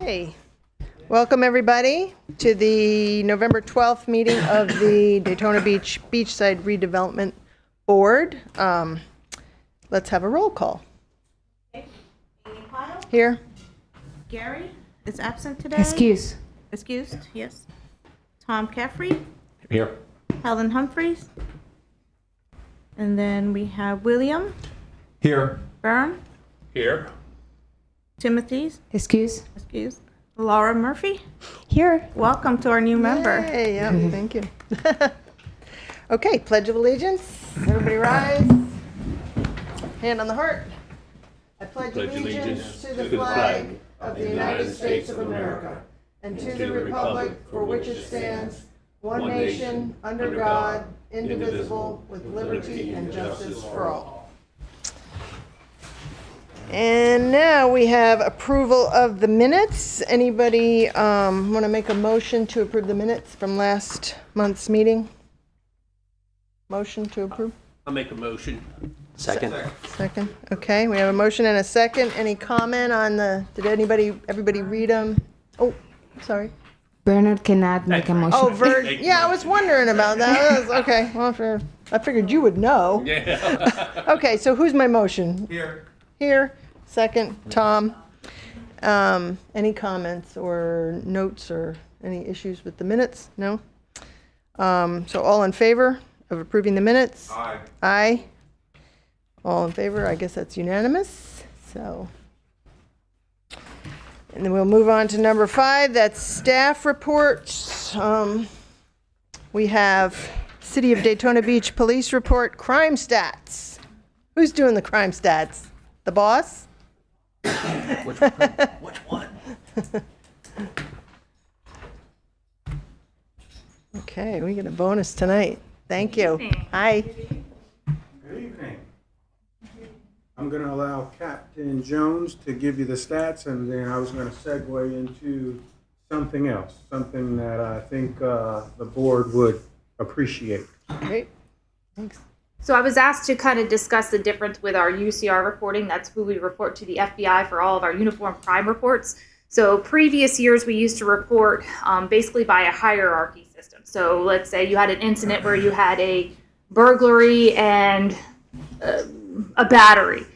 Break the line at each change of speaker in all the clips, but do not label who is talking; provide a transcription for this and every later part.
Okay. Welcome, everybody, to the November 12th meeting of the Daytona Beach Beachside Redevelopment Board. Let's have a roll call.
Okay. Amy Pyle?
Here.
Gary is absent today. Excused, yes. Tom Caffrey?
Here.
Helen Humphreys? And then we have William
Here.
Byrne?
Here.
Timothy's?
Excused.
Laura Murphy?
Here.
Welcome to our new member.
Hey, yeah, thank you. Okay, Pledge of Allegiance. Everybody rise. Hand on the heart. I pledge allegiance to the flag of the United States of America and to the republic for which it stands, one nation, under God, indivisible, with liberty and justice for all. And now we have approval of the minutes. Anybody want to make a motion to approve the minutes from last month's meeting? Motion to approve?
I'll make a motion.
Second.
Second. Okay, we have a motion and a second. Any comment on did everybody read them? Oh, sorry.
Bernard cannot make a motion.
Oh, yeah, I was wondering about that. Okay, well, I figured you would know.
Yeah.
Okay, so who's my motion? Here, second, Tom. Any comments or notes or any issues with the minutes? No? So all in favor of approving the minutes?
Aye.
Aye. All in favor? I guess that's unanimous. So, and then we'll move on to number 5. That's staff reports. We have City of Daytona Beach Police Report, crime stats. Who's doing the crime stats? The boss?
Which one?
Okay, we get a bonus tonight. Thank you.
evening.
Hi.
Good evening. I'm going to allow Captain Jones to give you the stats, and then I was going to segue into something else, something that I think the board would appreciate.
Great. Thanks.
So I was asked to kind of discuss the difference with our UCR reporting. That's who we report to the FBI for all of our uniform crime reports. So previous years we used to report basically by a hierarchy system. So let's say you had an incident where you had a burglary and a battery.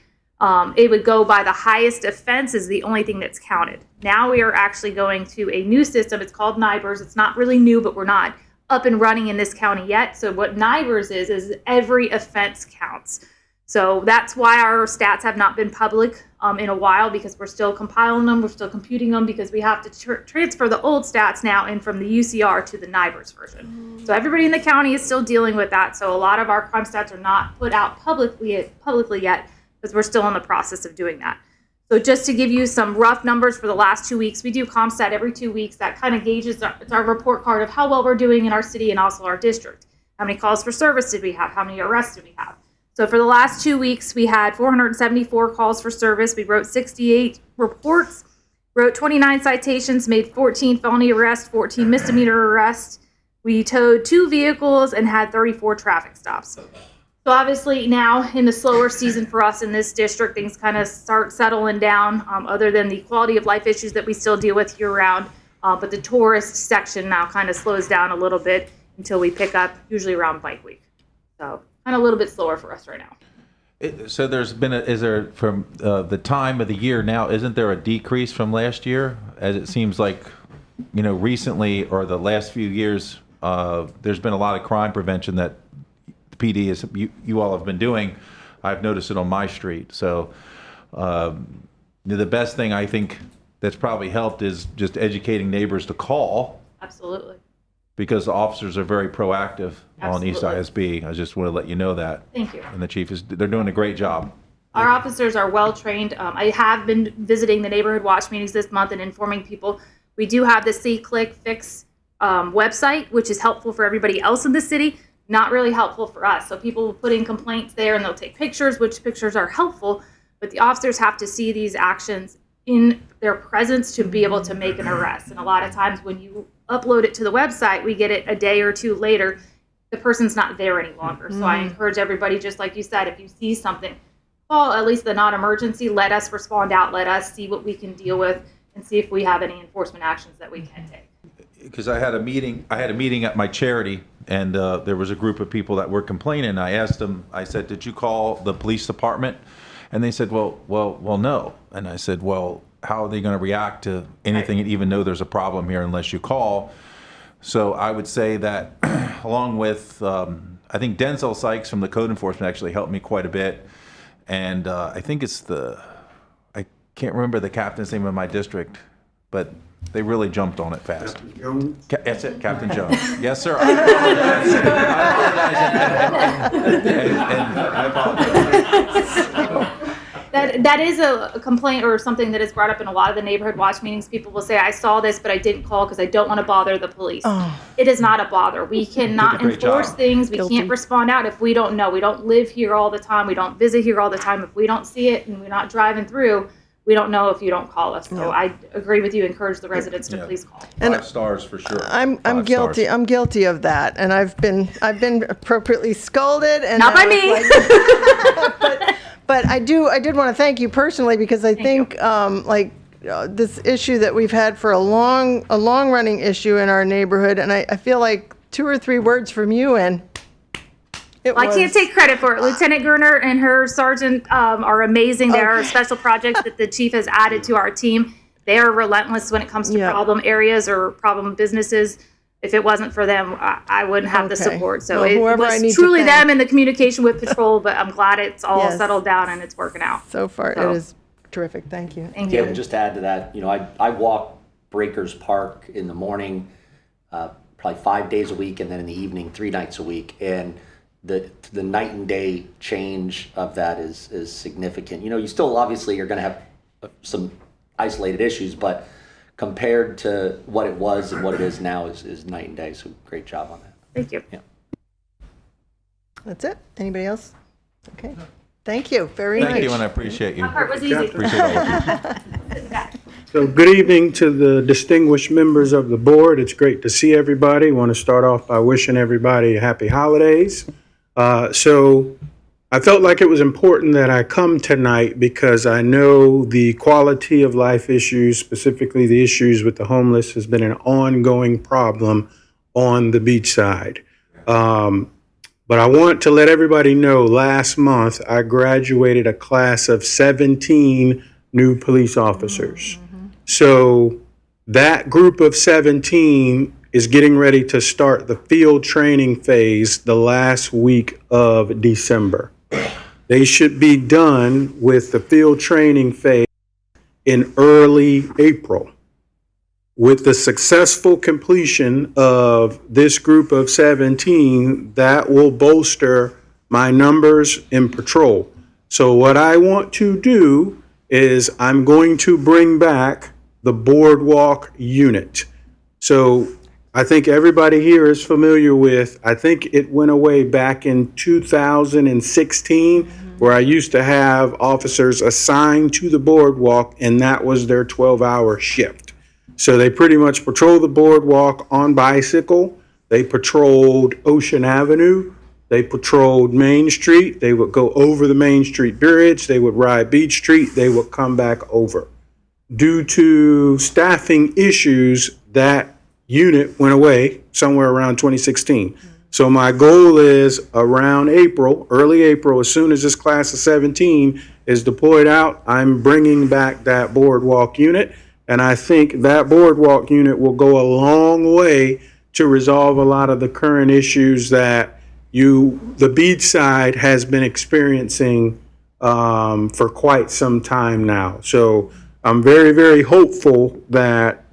It would go by the highest offense is the only thing that's counted. Now we are actually going to a new system. It's called NIBRS. It's not really new, but we're not up and running in this county yet. So what NIBRS is every offense counts. So that's why our stats have not been public in a while, because we're still compiling them, we're still computing them, because we have to transfer the old stats now in from the UCR to the NIBRS version. So everybody in the county is still dealing with that. So a lot of our crime stats are not put out publicly yet, because we're still in the process of doing that. So just to give you some rough numbers for the last 2 weeks, we do CompStat every 2 weeks. That kind of gauges it's our report card of how well we're doing in our city and also our district. How many calls for service did we have? How many arrests did we have? So for the last 2 weeks, we had 474 calls for service. We wrote 68 reports, wrote 29 citations, made 14 felony arrests, 14 misdemeanor arrests. We towed 2 vehicles and had 34 traffic stops. So obviously now in the slower season for us in this district, things kind of start settling down, other than the quality of life issues that we still deal with year round. But the tourist section now kind of slows down a little bit until we pick up usually around bike week. So kind of a little bit slower for us right now.
So there's been is there from the time of the year now, isn't there a decrease from last year? As it seems like, recently or the last few years, there's been a lot of crime prevention that the PD is you all have been doing. I've noticed it on my street. So the best thing I think that's probably helped is just educating neighbors to call.
Absolutely.
Because the officers are very proactive on East
Absolutely.
ISB. I just want to let you know that.
Thank you.
And the chief they're doing a great job.
Our officers are well trained. I have been visiting the neighborhood watch meetings this month and informing people. We do have the See, Click, Fix website, which is helpful for everybody else in the city, not really helpful for us. So people will put in complaints there and they'll take pictures, which pictures are helpful, but the officers have to see these actions in their presence to be able to make an arrest. And a lot of times when you upload it to the website, we get it a day or two later. The person's not there any longer. So I encourage everybody, just like you said, if you see something, call at least the non-emergency, let us respond out, let us see what we can deal with. and see if we have any enforcement actions that we can take.
Because I had a meeting at my charity, and there was a group of people that were complaining. I asked them, I said, did you call the police department? And they said, well, no. And I said, well, how are they going to react to anything, even though there's a problem here, unless you call? So I would say that along with, I think Denzel Sykes from the code enforcement actually helped me quite a bit. And I think it's I can't remember the captain's name of my district, but they really jumped on it fast.
Captain Jones?
That's it, Captain Jones. Yes, sir. I apologize. I apologize.
That is a complaint or something that is brought up in a lot of the neighborhood watch meetings. People will say, I saw this, but I didn't call because I don't want to bother the police. It is not a bother. We cannot
Did a great
enforce
job.
things. We
Guilty.
can't respond out if we don't know. We don't live here all the time. We don't visit here all the time. If we don't see it and we're not driving through, we don't know if you don't call us. So I agree with you. Encourage the residents to
Yeah.
please call.
5 stars for sure.
I'm
5
guilty.
stars.
I'm guilty of that, and I've been appropriately scolded. And
Not by
now
me.
it's like- but I did want to thank you personally, because I think this issue that we've had for a long running issue in our neighborhood, and I feel like 2 or 3 words from you, and it
I
was.
can't take credit for it. Lieutenant Gerner and her sergeant are amazing. There are special projects that the chief has added to our team. They are relentless when it comes to
Yeah.
problem areas or problem businesses. If it wasn't for them, I wouldn't have the
Okay.
support. So
Well,
it
whoever I need
was
to
truly
thank.
them and the communication with patrol, but I'm glad it's all
Yes.
settled down and it's working out.
So far,
So.
it is terrific. Thank you.
Thank
Yeah,
you.
and just to add to that, I walk Breakers Park in the morning, probably 5 days a week, and then in the evening, 3 nights a week. And the night and day change of that is significant. You still obviously are going to have some isolated issues, but compared to what it was and what it is now is night and day. So great job on that.
Thank you.
That's it. Anybody else? Okay. Thank you very much.
Thank you, and I appreciate you.
That part was easy.
Appreciate all of you.
So good evening to the distinguished members of the board. It's great to see everybody. Want to start off by wishing everybody happy holidays. So I felt like it was important that I come tonight because I know the quality of life issues, specifically the issues with the homeless, has been an ongoing problem on the Beachside. But I want to let everybody know, last month I graduated a class of 17 new police officers. So that group of 17 is getting ready to start the field training phase the last week of December. They should be done with the field training phase in early April. With the successful completion of this group of 17, that will bolster my numbers in patrol. So what I want to do is I'm going to bring back the boardwalk unit. So I think everybody here is familiar with, I think it went away back in 2016, where I used to have officers assigned to the boardwalk, and that was their 12-hour shift. So they pretty much patrol the boardwalk on bicycle. They patrolled Ocean Avenue. They patrolled Main Street. They would go over the Main Street Bridge. They would ride Beach Street. They would come back over. Due to staffing issues, that unit went away somewhere around 2016. So my goal is around April, early April, as soon as this class of 17 is deployed out, I'm bringing back that boardwalk unit. And I think that boardwalk unit will go a long way to resolve a lot of the current issues that the Beachside has been experiencing for quite some time now. So I'm very, very hopeful that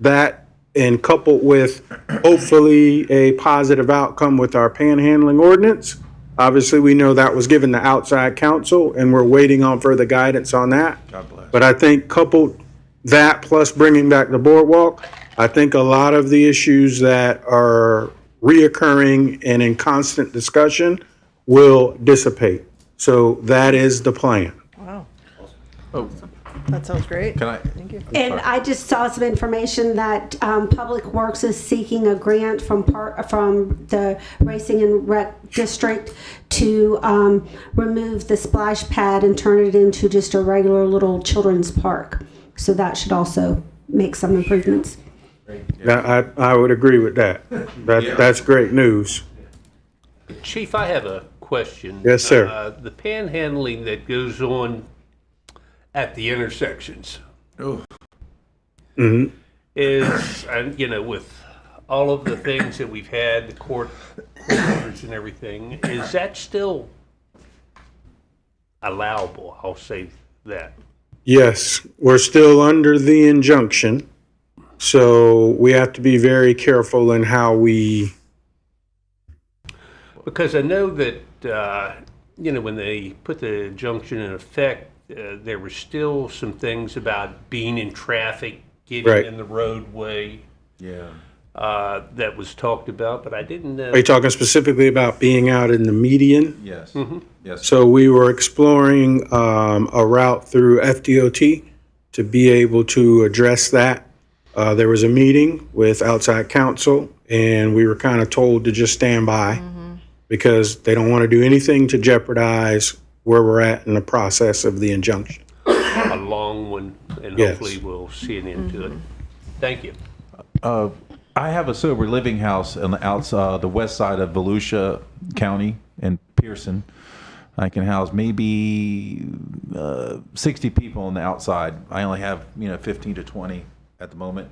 and coupled with hopefully a positive outcome with our panhandling ordinance. Obviously, we know that was given to outside counsel, and we're waiting on further guidance on that.
God bless.
But I think coupled that plus bringing back the boardwalk, I think a lot of the issues that are reoccurring and in constant discussion will dissipate. So that is the plan.
Wow.
Oh,
That sounds great.
can I?
Thank you.
And I just saw some information that Public Works is seeking a grant from the Racing and Rec District to remove the splash pad and turn it into just a regular little children's park. So that should also make some improvements.
I would agree with that. That's great news.
Chief, I have a question.
Yes, sir.
The panhandling that goes on at the intersections is, and, with all of the things that we've had, the court orders and everything, is that still allowable? I'll say that.
Yes, we're still under the injunction, so we have to be very careful in how we.
Because I know that, when they put the injunction in effect, there were still some things about being in traffic, getting
Right.
in the roadway,
Yeah.
that was talked about, but I didn't know.
Are you talking specifically about being out in the median?
Yes. Yes.
So we were exploring a route through FDOT to be able to address that. There was a meeting with outside counsel, and we were kind of told to just stand by because they don't want to do anything to jeopardize where we're at in the process of the injunction.
A long one, and
Yes.
hopefully we'll see an end to it. Thank you.
I have a sober living house on the west side of Volusia County in Pearson. I can house maybe 60 people on the outside. I only have 15 to 20 at the moment.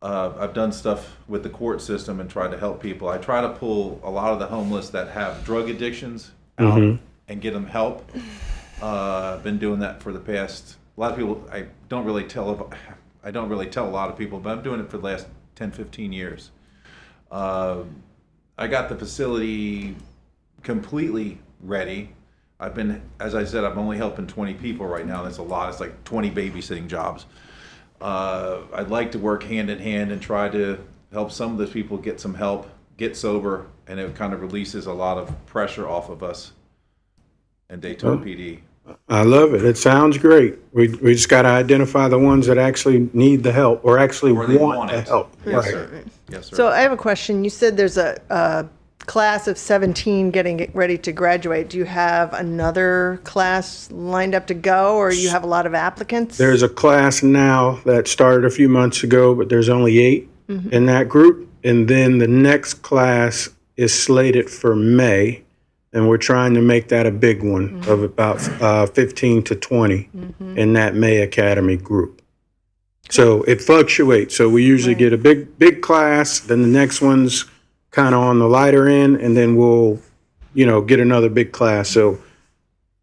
I've done stuff with the court system and tried to help people. I try to pull a lot of the homeless that have drug addictions out and get them help. I've been doing that for the past. A lot of people I don't really tell a lot of people, but I'm doing it for the last 10, 15 years. I got the facility completely ready. As I said, I'm only helping 20 people right now. That's a lot. It's like 20 babysitting jobs. I'd like to work hand in hand and try to help some of those people get some help, get sober, and it kind of releases a lot of pressure off of us in Daytona PD.
I love it. It sounds great. We just got to identify the ones that actually need the help or actually
Or they
want the
it.
help.
Yes,
Right.
sir. Yes, sir.
So I have a question. You said there's a class of 17 getting ready to graduate. Do you have another class lined up to go, or you have a lot of applicants?
There's a class now that started a few months ago, but there's only 8 in that group. And then the next class is slated for May, and we're trying to make that a big one of about 15 to 20 in that May Academy group. So it fluctuates. So we usually get a big class, then the next one's kind of on the lighter end, and then we'll, get another big class. So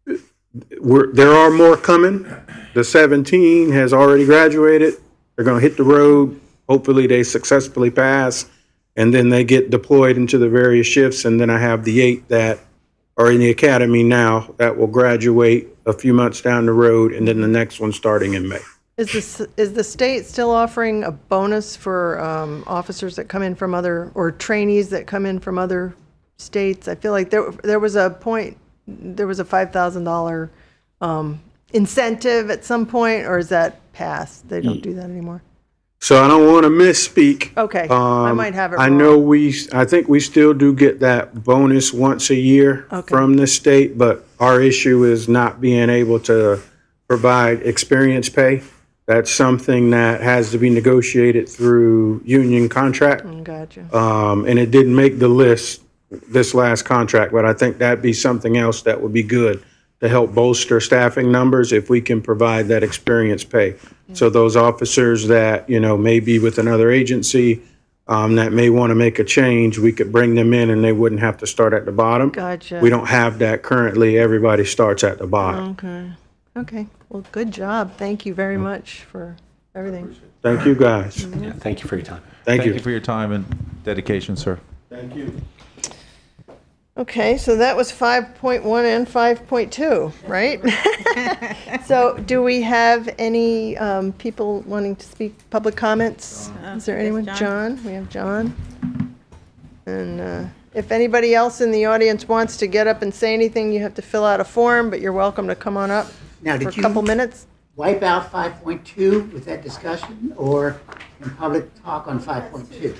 there are more coming. The 17 has already graduated. They're going to hit the road. Hopefully they successfully pass, and then they get deployed into the various shifts. And then I have the 8 that are in the academy now that will graduate a few months down the road, and then the next one starting in May.
Is the state still offering a bonus for officers that come in from or trainees that come in from other states? I feel like there was a point, there was a $5,000 incentive at some point, or is that passed? They don't do that anymore?
So I don't want to misspeak.
Okay, I might have it
I
wrong.
know I think we still do get that bonus once a year from the state, but our issue is not being able to provide experience pay. That's something that has to be negotiated through union contract.
Gotcha.
And it didn't make the list this last contract, but I think that'd be something else that would be good to help bolster staffing numbers if we can provide that experience pay. So those officers that, may be with another agency that may want to make a change, we could bring them in and they wouldn't have to start at the bottom.
Gotcha.
We don't have that currently. Everybody starts at the bottom.
Okay. Well, good job. Thank you very much for everything.
Thank you, guys.
Yeah, thank you for your time.
Thank you.
Thank you for your time and dedication, sir.
Thank you.
Okay, so that was 5.1 and 5.2, right? So do we have any people wanting to speak, public comments? Is there anyone? John? We have John. And if anybody else in the audience wants to get up and say anything, you have to fill out a form, but you're welcome to come on up
Now,
for a
did
couple
you
minutes.
wipe out 5.2 with that discussion, or in public talk on 5.2?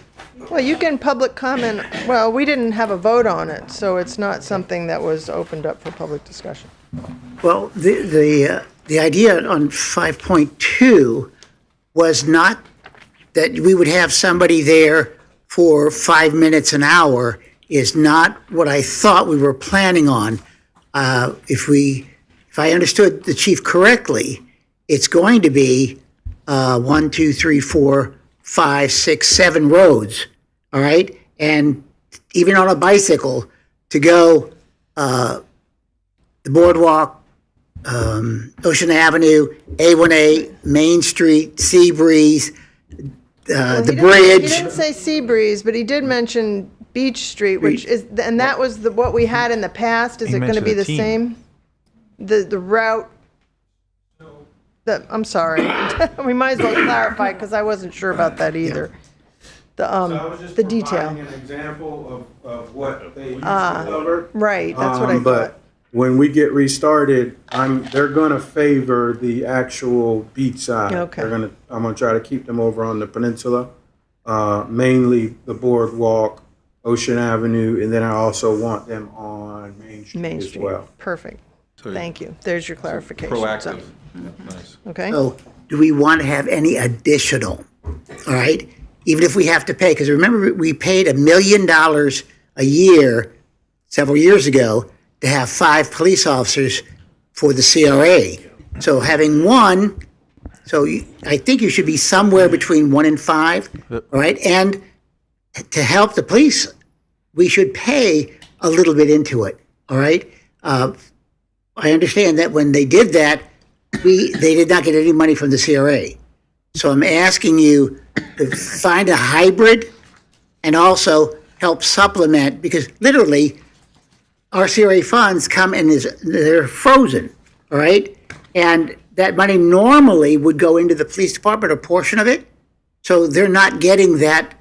Well, you can public comment. Well, we didn't have a vote on it, so it's not something that was opened up for public discussion.
Well, the idea on 5.2 was not that we would have somebody there for 5 minutes an hour is not what I thought we were planning on. If I understood the chief correctly, it's going to be 1, 2, 3, 4, 5, 6, 7 roads, all right? And even on a bicycle to go the boardwalk, Ocean Avenue, A1A, Main Street, Seabreeze, the
He
bridge.
didn't say Seabreeze, but he did mention Beach Street, which is, and that was what we had in the past. Is
He
it going to be
mentioned
the
a team.
same? The route. I'm sorry. We might as well clarify because I wasn't sure about that either.
So I was just
The detail.
providing an example of what they used to cover.
Right, that's what I
But
thought.
when we get restarted, they're gonna favor the actual beach side.
Okay.
I'm gonna try to keep them over on the peninsula, mainly the boardwalk, Ocean Avenue, and then I also want them on Main Street
Main
as
Street.
well.
Perfect.
So
Thank you. There's your clarification.
Proactive.
So,
Nice.
okay.
So do we want to have any additional, all right? Even if we have to pay, because remember, we paid $1 million a year several years ago to have 5 police officers for the CRA. So having one, I think you should be somewhere between 1 and 5, all right? And to help the police, we should pay a little bit into it, all right? I understand that when they did that, they did not get any money from the CRA. So I'm asking you to find a hybrid and also help supplement, because literally our CRA funds come and they're frozen, all right? And that money normally would go into the police department, a portion of it. So they're not getting that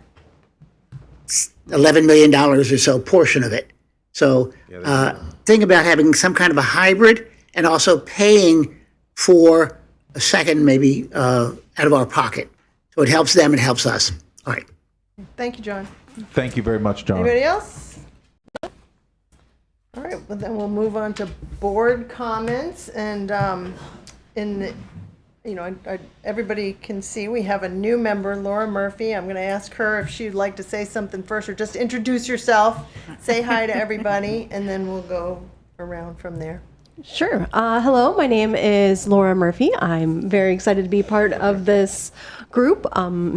$11 million or so portion of it. So think about having some kind of a hybrid and also paying for a second maybe out of our pocket. So it helps them, it helps us. All right.
Thank you, John.
Thank you very much, John.
Anybody else? All right, well then we'll move on to board comments and everybody can see we have a new member, Laura Murphy. I'm going to ask her if she'd like to say something first or just introduce yourself, say hi to everybody, and then we'll go around from there.
Sure. Hello, my name is Laura Murphy. I'm very excited to be part of this group,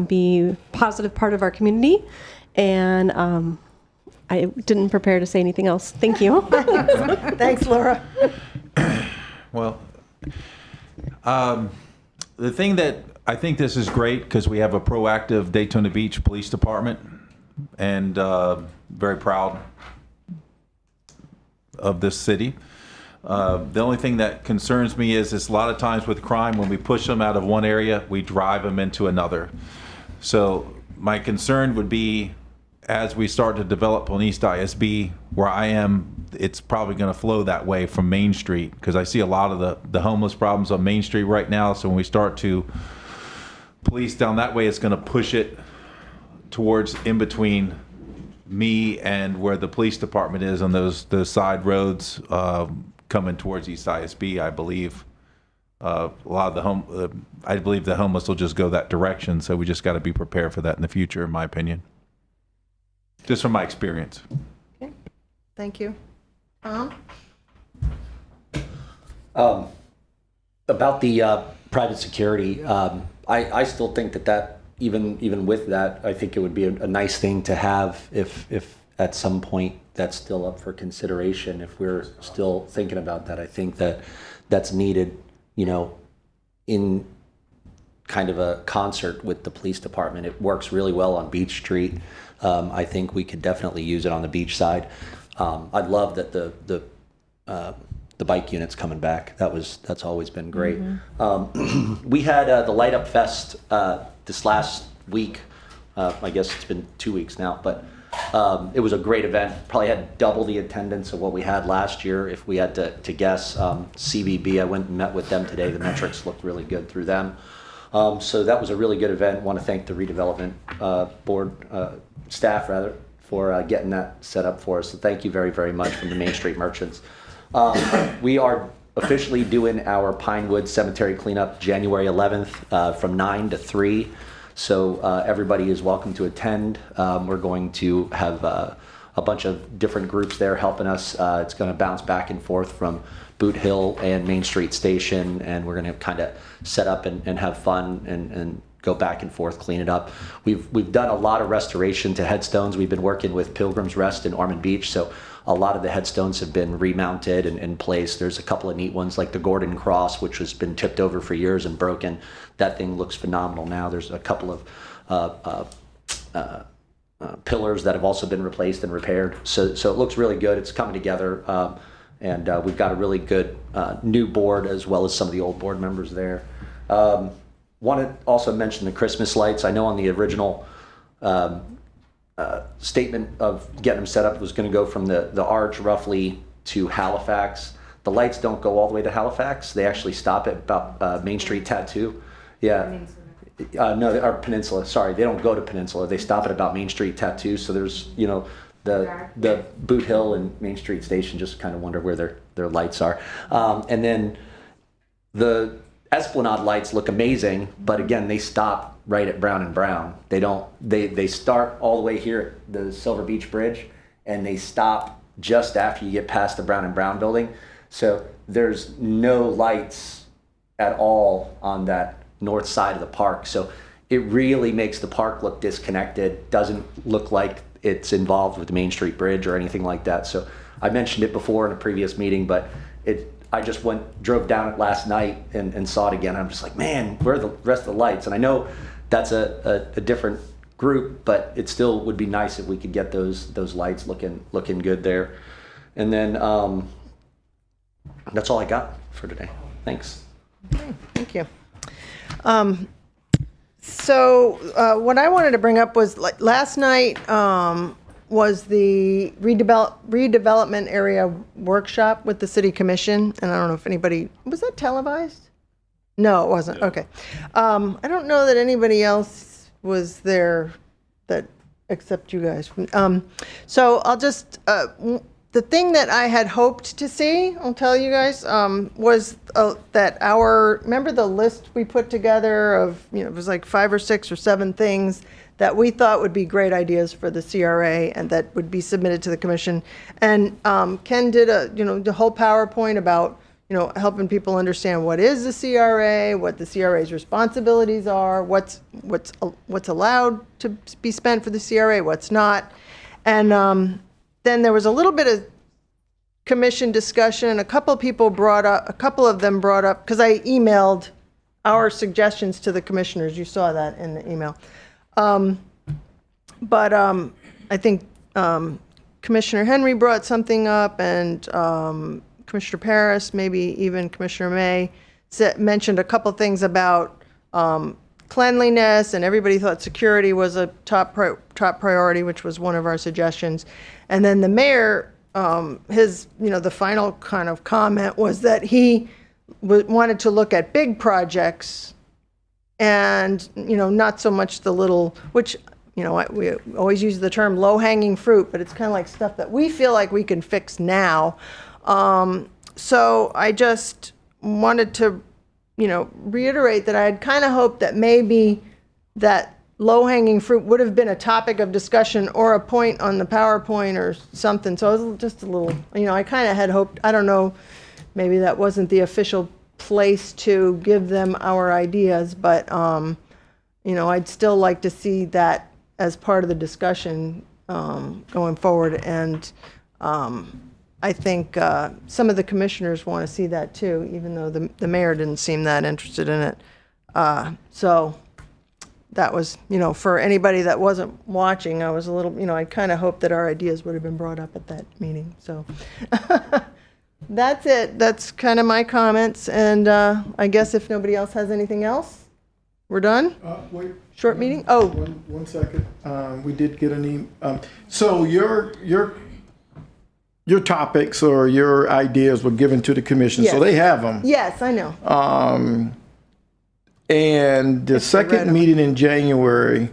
be a positive part of our community, and I didn't prepare to say anything else. Thank you.
Thanks, Laura.
Well, the thing that I think this is great because we have a proactive Daytona Beach Police Department, and very proud of this city. The only thing that concerns me is a lot of times with crime, when we push them out of one area, we drive them into another. So my concern would be, as we start to develop on East ISB, where I am, it's probably going to flow that way from Main Street, because I see a lot of the homeless problems on Main Street right now. So when we start to police down that way, it's going to push it towards in between me and where the police department is on those side roads coming towards East ISB. I believe a lot of I believe the homeless will just go that direction. So we just got to be prepared for that in the future, in my opinion. Just from my experience.
Okay, thank you. Tom?
About the private security, I still think that even with that, I think it would be a nice thing to have if at some point that's still up for consideration. If we're still thinking about that, I think that's needed, in kind of a concert with the police department. It works really well on Beach Street. I think we could definitely use it on the beach side. I'd love that the bike unit's coming back. That's always been great. Mm-hmm. We had the Light Up Fest this last week. I guess it's been 2 weeks now, but it was a great event. Probably had double the attendance of what we had last year, if we had to guess. CVB, I went and met with them today. The metrics looked really good through them. So that was a really good event. Want to thank the redevelopment board staff for getting that set up for us. So thank you very, very much from the Main Street merchants. We are officially doing our Pinewood Cemetery cleanup January 11th from 9 to 3. So everybody is welcome to attend. We're going to have a bunch of different groups there helping us. It's going to bounce back and forth from Boot Hill and Main Street Station, and we're going to kind of set up and have fun and go back and forth, clean it up. We've done a lot of restoration to headstones. We've been working with Pilgrim's Rest in Ormond Beach, so a lot of the headstones have been remounted and placed. There's a couple of neat ones like the Gordon Cross, which has been tipped over for years and broken. That thing looks phenomenal now. There's a couple of pillars that have also been replaced and repaired. So it looks really good. It's coming together. And we've got a really good new board as well as some of the old board members there. Want to also mention the Christmas lights. I know on the original statement of getting them set up was going to go from the arch roughly to Halifax. The lights don't go all the way to Halifax. They actually stop at about Main Street Tattoo. Yeah. No, or Peninsula. Sorry, they don't go to Peninsula. They stop at about Main Street Tattoo. So there's, the Boot Hill and Main Street Station, just kind of wonder where their lights are. And then the Esplanade lights look amazing, but again, they stop right at Brown and Brown. They start all the way here at the Silver Beach Bridge, and they stop just after you get past the Brown and Brown building. So there's no lights at all on that north side of the park. So it really makes the park look disconnected. Doesn't look like it's involved with the Main Street Bridge or anything like that. So I mentioned it before in a previous meeting, but I just drove down it last night and saw it again. I'm just like, man, where are the rest of the lights? And I know that's a different group, but it still would be nice if we could get those lights looking good there. And then that's all I got for today. Thanks.
Okay, thank you. So what I wanted to bring up was last night was the redevelopment area workshop with the city commission, and I don't know if anybody was that televised. No, it wasn't. Okay. I don't know that anybody else was there except you guys. So I'll just the thing that I had hoped to see, I'll tell you guys, was that remember the list we put together of, it was like 5 or 6 or 7 things that we thought would be great ideas for the CRA and that would be submitted to the commission. And Ken did the whole PowerPoint about, helping people understand what is the CRA, what the CRA's responsibilities are, what's allowed to be spent for the CRA, what's not. And then there was a little bit of commission discussion, and a couple of them brought up, because I emailed our suggestions to the commissioners. You saw that in the email. But I think Commissioner Henry brought something up, and Commissioner Paris, maybe even Commissioner May, mentioned a couple things about cleanliness, and everybody thought security was a top priority, which was one of our suggestions. And then the mayor, the final kind of comment was that he wanted to look at big projects and, not so much the little, which, we always use the term low-hanging fruit, but it's kind of like stuff that we feel like we can fix now. So I just wanted to, reiterate that I had kind of hoped that maybe that low-hanging fruit would have been a topic of discussion or a point on the PowerPoint or something. So I was just a little, I kind of had hoped, I don't know, maybe that wasn't the official place to give them our ideas, but, I'd still like to see that as part of the discussion going forward. And I think some of the commissioners want to see that too, even though the mayor didn't seem that interested in it. So that was, for anybody that wasn't watching, I was a little, I kind of hoped that our ideas would have been brought up at that meeting. So that's it. That's kind of my comments. And I guess if nobody else has anything else, we're done?
Wait.
Short meeting? Oh.
One second. We did get an email. So your topics or your ideas were given to the commission,
Yes.
so they have them.
Yes, I know.
And the second meeting in January,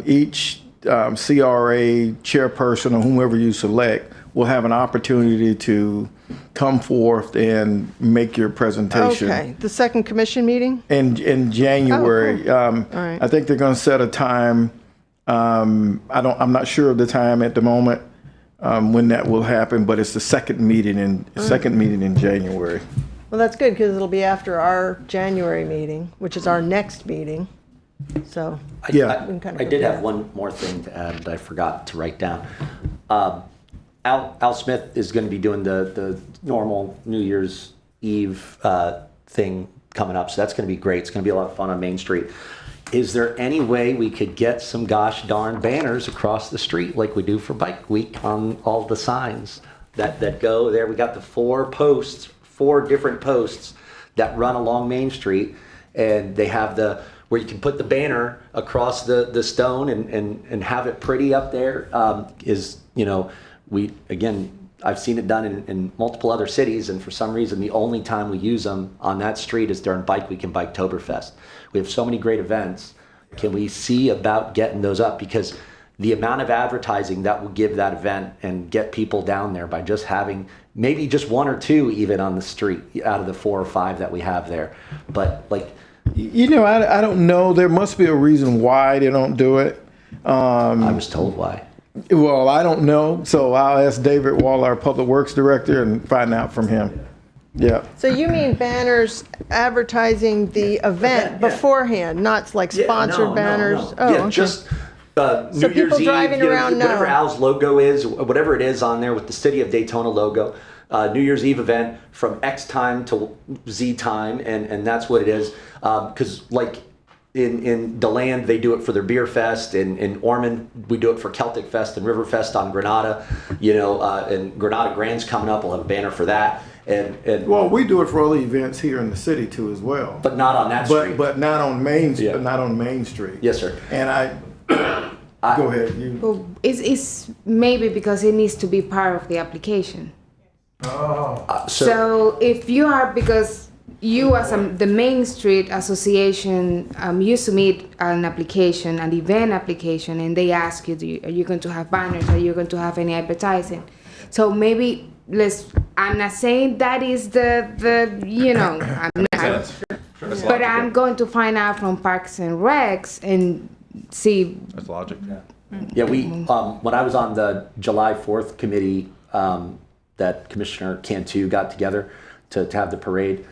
each CRA chairperson or whomever you select will have an opportunity to come forth and make your presentation.
Okay, the second commission meeting?
In January.
All right.
I think they're going to set a time. I'm not sure of the time at the moment when that will happen, but it's the second meeting in January.
Well, that's good because it'll be after our January meeting, which is our next meeting. So,
Yeah.
we can kind of
I did
prepare.
have one more thing to add that I forgot to write down. Al Smith is going to be doing the normal New Year's Eve thing coming up, so that's going to be great. It's going to be a lot of fun on Main Street. Is there any way we could get some gosh darn banners across the street like we do for Bike Week on all the signs that go there? We got the four different posts that run along Main Street, and they have where you can put the banner across the stone and have it pretty up there. I've seen it done in multiple other cities, and for some reason, the only time we use them on that street is during Bike Week and Biketoberfest. We have so many great events. Can we see about getting those up? Because the amount of advertising that will give that event and get people down there by just having maybe just one or two even on the street out of the 4 or 5 that we have there. But like,
I don't know. There must be a reason why they don't do it.
I was told why.
Well, I don't know. So I'll ask David Wall, our Public Works Director, and find out from him. Yeah.
So you mean banners advertising the event beforehand, not like sponsored banners?
No.
Oh,
yeah,
okay.
just New
So
Year's
people
Eve,
driving around
whatever
know.
Al's logo is, whatever it is on there with the City of Daytona logo, New Year's Eve event from X time to Z time, and that's what it is. Because like in DeLand, they do it for their beer fest. In Ormond, we do it for Celtic Fest and River Fest on Granada. And Granada Grand's coming up. We'll have a banner for that. And
Well, we do it for all the events here in the city too, as well.
but not on that street.
But not on Main.
Yeah.
But not on Main Street.
Yes, sir.
And go ahead. You.
Well, it's maybe because it needs to be part of the application. So if you are, because you as the Main Street Association, you submit an application, an event application, and they ask you, are you going to have banners? Are you going to have any advertising? So maybe I'm not saying that is I'm not, but I'm going to find out from Parks and Recs and see.
That's logic.
Yeah, we when I was on the July 4th committee that Commissioner Cantu got together to have the parade,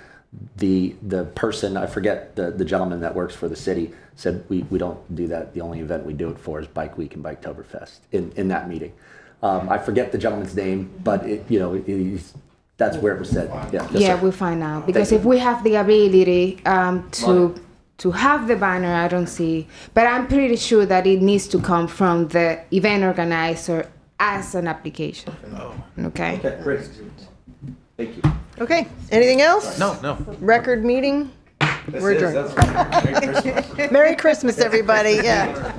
the person, I forget the gentleman that works for the city, said we don't do that. The only event we do it for is Bike Week and Biketoberfest in that meeting. I forget the gentleman's name, but that's where it was said. Yeah, yes,
Yeah,
sir.
we'll find out, because
Thank
if we have the ability to have the banner, I don't see, but I'm pretty sure that it needs to come from the event organizer as an application. Okay.
Okay, great. Thank you.
Okay, anything else?
No.
Record meeting? We're adjourned. Merry Christmas, everybody, yeah.